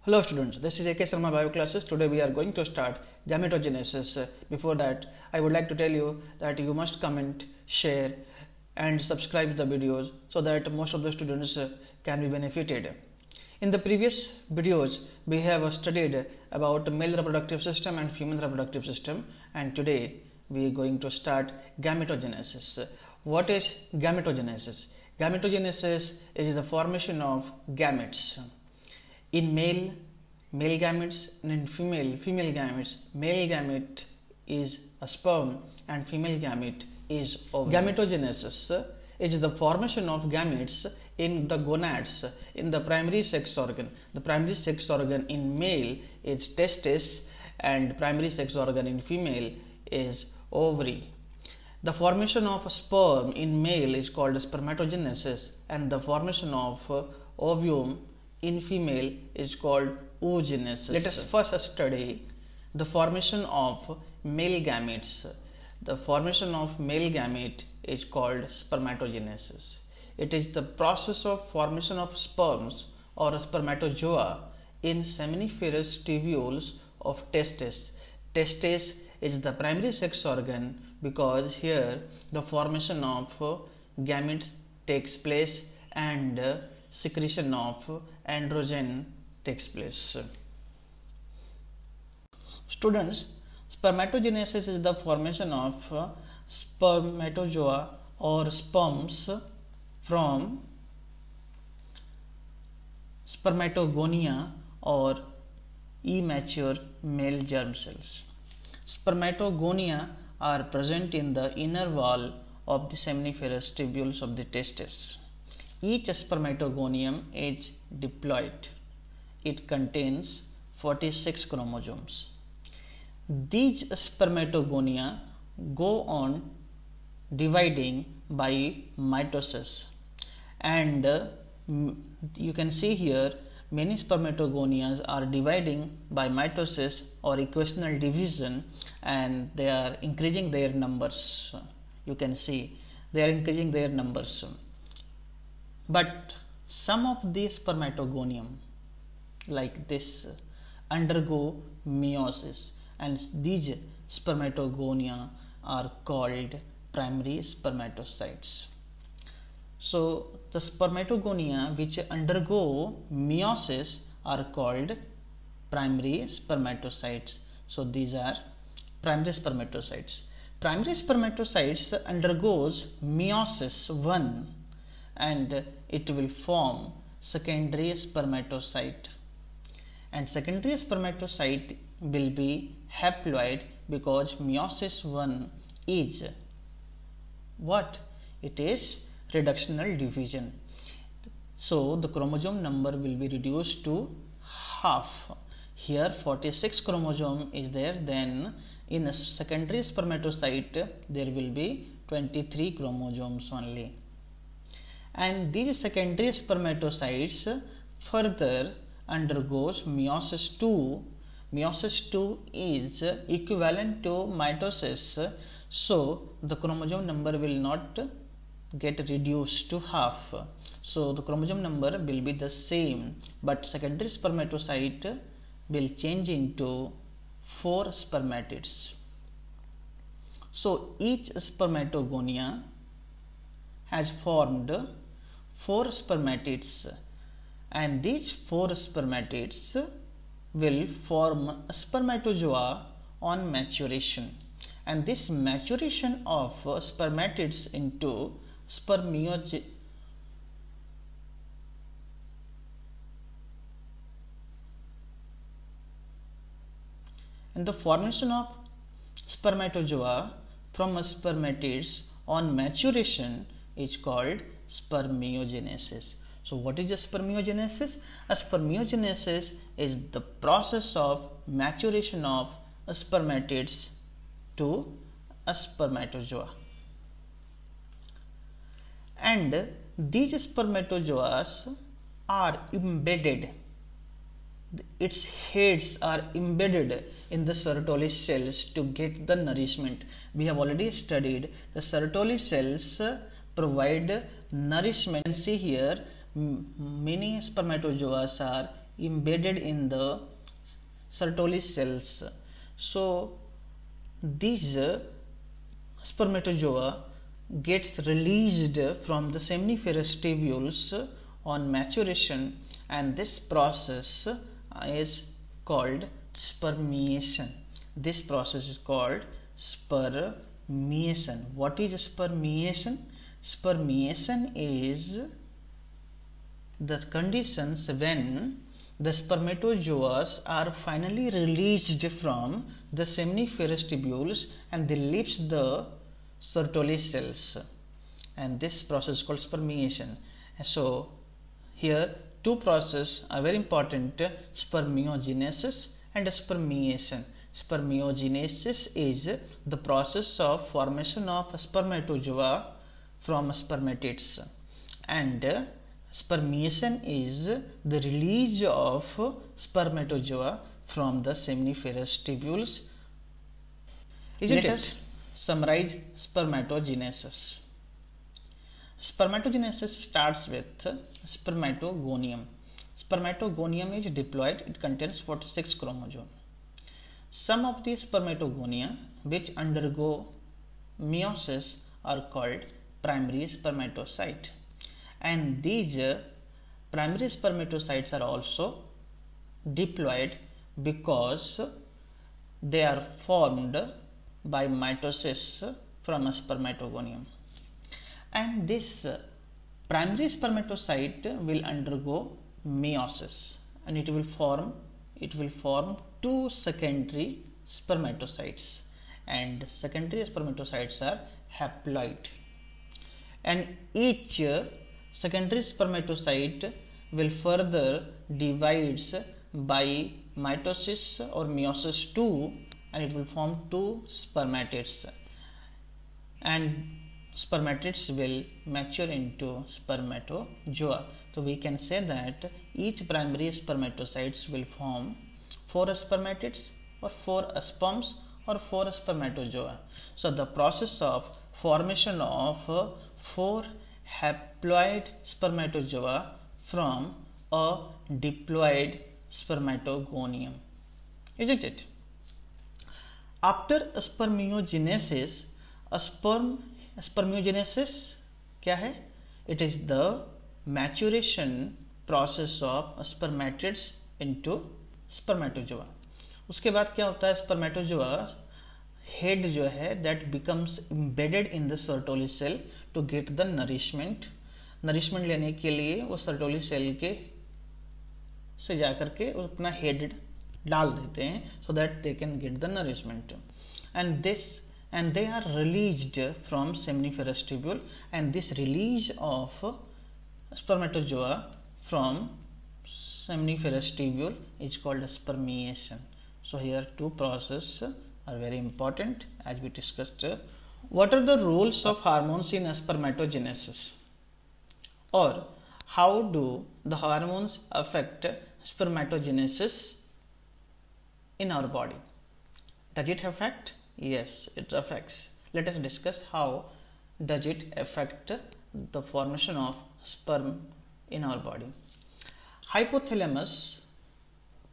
Hello students, this is AK Sharma Bio Classes. Today we are going to start gametogenesis. Before that, I would like to tell you that you must comment, share and subscribe the videos so that most of the students can be benefited. In the previous videos, we have studied about male reproductive system and female reproductive system, and today we are going to start gametogenesis. What is gametogenesis? Gametogenesis is the formation of gametes. In male gametes, and in female gametes. Male gamete is a sperm and female gamete is ovum. Gametogenesis is the formation of gametes in the gonads, in the primary sex organ. The primary sex organ in male is testis and primary sex organ in female is ovary. The formation of a sperm in male is called spermatogenesis, and the formation of ovum in female is called oogenesis. Let us first study the formation of male gametes. The formation of male gamete is called spermatogenesis. It is the process of formation of sperms or spermatozoa in seminiferous tubules of testis. Testis is the primary sex organ because here the formation of gametes takes place and secretion of androgen takes place. Students, spermatogenesis is the formation of spermatozoa or sperms from spermatogonia or immature male germ cells. Spermatogonia are present in the inner wall of the seminiferous tubules of the testis. Each spermatogonium is diploid. It contains 46 chromosomes. These spermatogonia go on dividing by mitosis, and you can see here many spermatogonias are dividing by mitosis or equational division, and they are increasing their numbers. You can see they are increasing their numbers. But some of these spermatogonium like this undergo meiosis, and these spermatogonia are called primary spermatocytes. So the spermatogonia which undergo meiosis are called primary spermatocytes. So these are primary spermatocytes. Primary spermatocytes undergoes meiosis 1 and it will form secondary spermatocyte, and secondary spermatocyte will be haploid because meiosis 1 is what? It is reductional division. So the chromosome number will be reduced to half. Here 46 chromosome is there, then in a secondary spermatocyte there will be 23 chromosomes only. And these secondary spermatocytes further undergoes meiosis 2. Meiosis 2 is equivalent to mitosis, so the chromosome number will not get reduced to half. So the chromosome number will be the same, but secondary spermatocyte will change into 4 spermatids. So each spermatogonia has formed 4 spermatids, and these 4 spermatids will form a spermatozoa on maturation, and this maturation of spermatids into and the formation of spermatozoa from spermatids on maturation is called spermiogenesis. So what is a spermiogenesis? A spermiogenesis is the process of maturation of spermatids to a spermatozoa, and these spermatozoas are embedded, its heads are embedded in the Sertoli cells to get the nourishment. We have already studied the Sertoli cells provide nourishment. See here many spermatozoas are embedded in the Sertoli cells. So these spermatozoa gets released from the seminiferous tubules on maturation, and this process is called spermiation. This process is called spermiation. What is spermiation? Spermiation is the conditions when the spermatozoa are finally released from the seminiferous tubules and they leave the Sertoli cells, and this process is called spermiation. So here two processes are very important: spermiogenesis and spermiation. Spermiogenesis is the process of formation of spermatozoa from spermatids, and spermiation is the release of spermatozoa from the seminiferous tubules. Let us summarize spermatogenesis. Spermatogenesis starts with spermatogonium. Spermatogonium is diploid. It contains 46 chromosomes. Some of the spermatogonia which undergo meiosis are called primary spermatocyte, and these primary spermatocytes are also diploid because they are formed by mitosis from a spermatogonium, and this primary spermatocyte will undergo meiosis and it will form two secondary spermatocytes, and secondary spermatocytes are haploid, and each secondary spermatocyte will further divides by mitosis or meiosis 2, and it will form two spermatids, and spermatids will mature into spermatozoa. So we can say that each primary spermatocytes will form 4 spermatids or 4 sperms or 4 spermatozoa. So the process of formation of 4 haploid spermatozoa from a diploid spermatogonium, isn't it? After spermiogenesis, spermiogenesis क्या है? It is the maturation process of spermatids into spermatozoa. उसके बाद क्या होता है? Spermatozoa head जो है that becomes embedded in the Sertoli cell to get the nourishment. Nourishment लेने के लिए वो Sertoli cell के से जाकर के अपना हेड डाल देते हैं so that they can get the nourishment, and they are released from seminiferous tubule, and this release of spermatozoa from seminiferous tubule is called spermiation. So here two processes are very important as we discussed. What are the roles of hormones in spermatogenesis, or how do the hormones affect spermatogenesis in our body? Does it affect? Yes, it affects. Let us discuss how does it affect the formation of sperm in our body. Hypothalamus,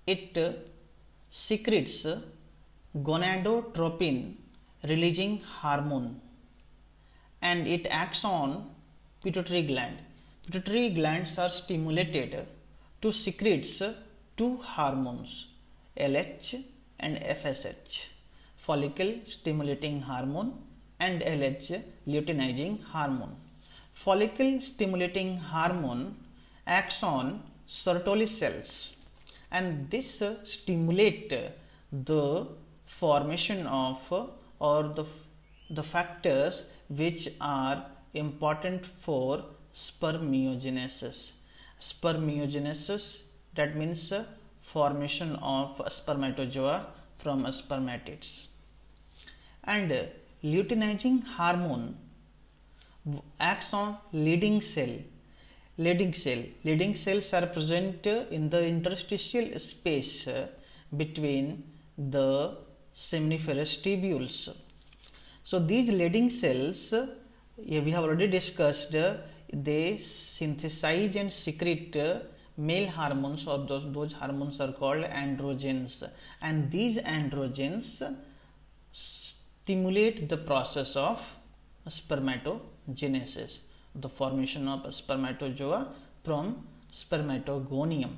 it secretes gonadotropin releasing hormone, and it acts on pituitary gland. Pituitary glands are stimulated to secrete two hormones, LH and FSH, follicle stimulating hormone and LH luteinizing hormone. Follicle stimulating hormone acts on Sertoli cells, and this stimulate the formation of or the factors which are important for spermiogenesis. Spermiogenesis, that means formation of spermatozoa from spermatids. And luteinizing hormone acts on leading cell. Leading cells are present in the interstitial space between the seminiferous tubules. So these leading cells, we have already discussed, they synthesize and secrete male hormones, or those hormones are called androgens, and these androgens stimulate the process of spermatogenesis, the formation of spermatozoa from spermatogonium,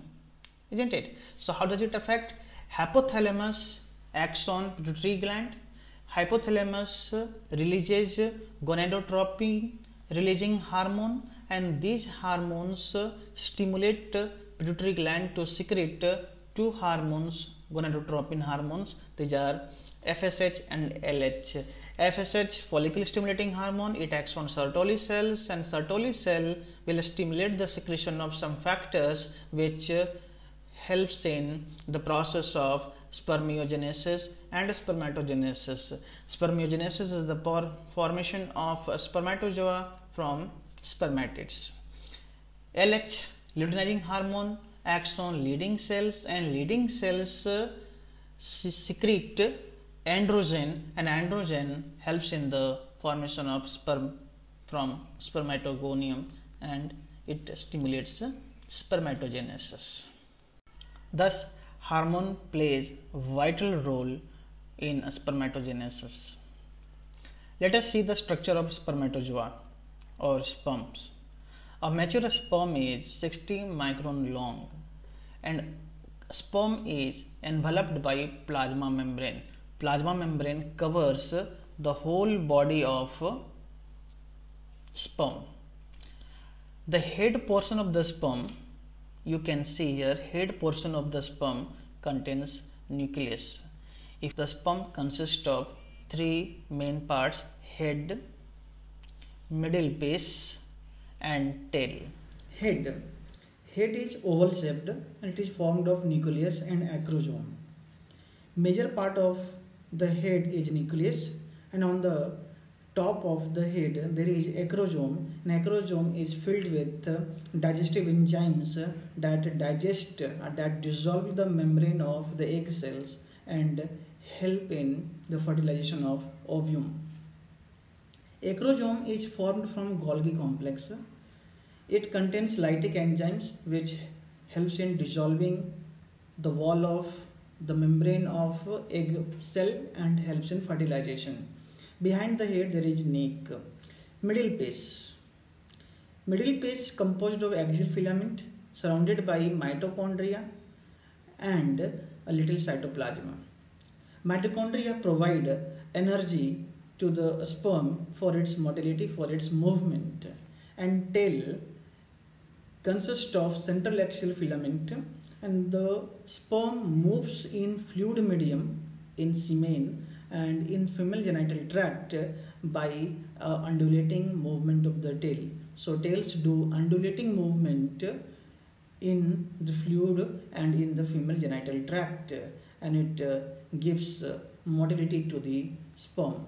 isn't it? So how does it affect? Hypothalamus acts on pituitary gland. Hypothalamus releases gonadotropin releasing hormone, and these hormones stimulate pituitary gland to secrete two hormones, gonadotropin hormones. These are FSH and LH. FSH, follicle stimulating hormone, it acts on Sertoli cells, and Sertoli cell will stimulate the secretion of some factors which helps in the process of spermiogenesis and spermatogenesis. Spermiogenesis is the formation of spermatozoa from spermatids. LH, luteinizing hormone, acts on leading cells, and leading cells secrete androgen, and androgen helps in the formation of sperm from spermatogonium, and it stimulates spermatogenesis. Thus, hormone plays a vital role in spermatogenesis. Let us see the structure of spermatozoa or sperms. A mature sperm is 60 micron long, and sperm is enveloped by plasma membrane. Plasma membrane covers the whole body of sperm. The head portion of the sperm, you can see here, head portion of the sperm contains nucleus. If the sperm consists of three main parts: head, middle piece, and tail. Head is oval shaped and it is formed of nucleus and acrosome. Major part of the head is nucleus, and on the top of the head there is acrosome, and acrosome is filled with digestive enzymes that digest that dissolve the membrane of the egg cells and help in the fertilization of ovum. Acrosome is formed from Golgi complex. It contains lytic enzymes which helps in dissolving the wall of the membrane of egg cell and helps in fertilization. Behind the head there is neck. Middle piece composed of axial filament surrounded by mitochondria and a little cytoplasm. Mitochondria provide energy to the sperm for its motility, for its movement, and tail consists of central axial filament, and the sperm moves in fluid medium, in semen and in female genital tract by undulating movement of the tail. So tails do undulating movement in the fluid and in the female genital tract, and it gives motility to the sperm.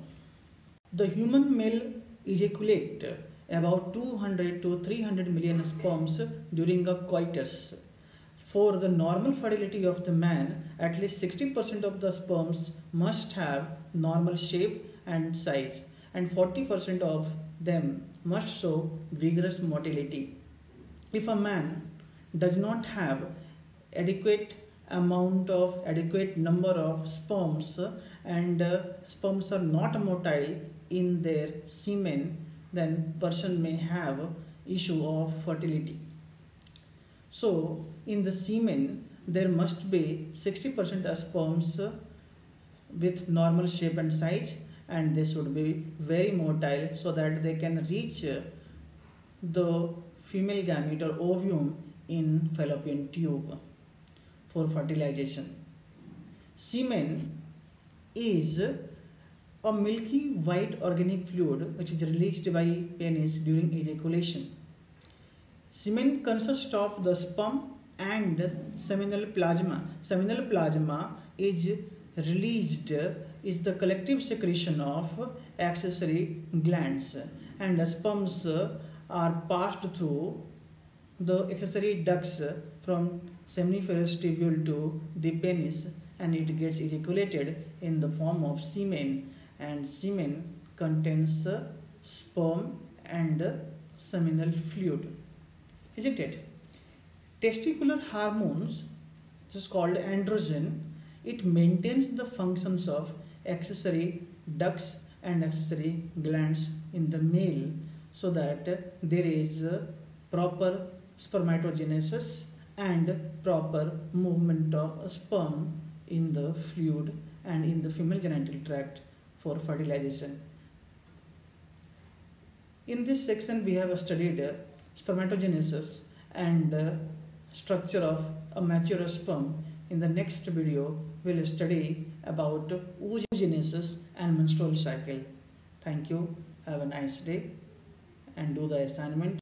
The human male ejaculate about 200 to 300 million sperms during a coitus. For the normal fertility of the man, at least 60% of the sperms must have normal shape and size, and 40% of them must show vigorous motility. If a man does not have adequate number of sperms and sperms are not motile in their semen, then person may have issue of fertility. So in the semen there must be 60% of sperms with normal shape and size, and they should be very motile so that they can reach the female gamete or ovum in fallopian tube for fertilization. Semen is a milky white organic fluid which is released by penis during ejaculation. Semen consists of the sperm and seminal plasma. Seminal plasma is released, is the collective secretion of accessory glands, and the sperms are passed through the accessory ducts from seminiferous tubule to the penis, and it gets ejaculated in the form of semen, and semen contains sperm and seminal fluid, isn't it? Testicular hormones, which is called androgen, it maintains the functions of accessory ducts and accessory glands in the male, so that there is proper spermatogenesis and proper movement of sperm in the fluid and in the female genital tract for fertilization. In this section we have studied spermatogenesis and structure of a mature sperm. In the next video we will study about oogenesis and menstrual cycle. Thank you. Have a nice day and do the assignment.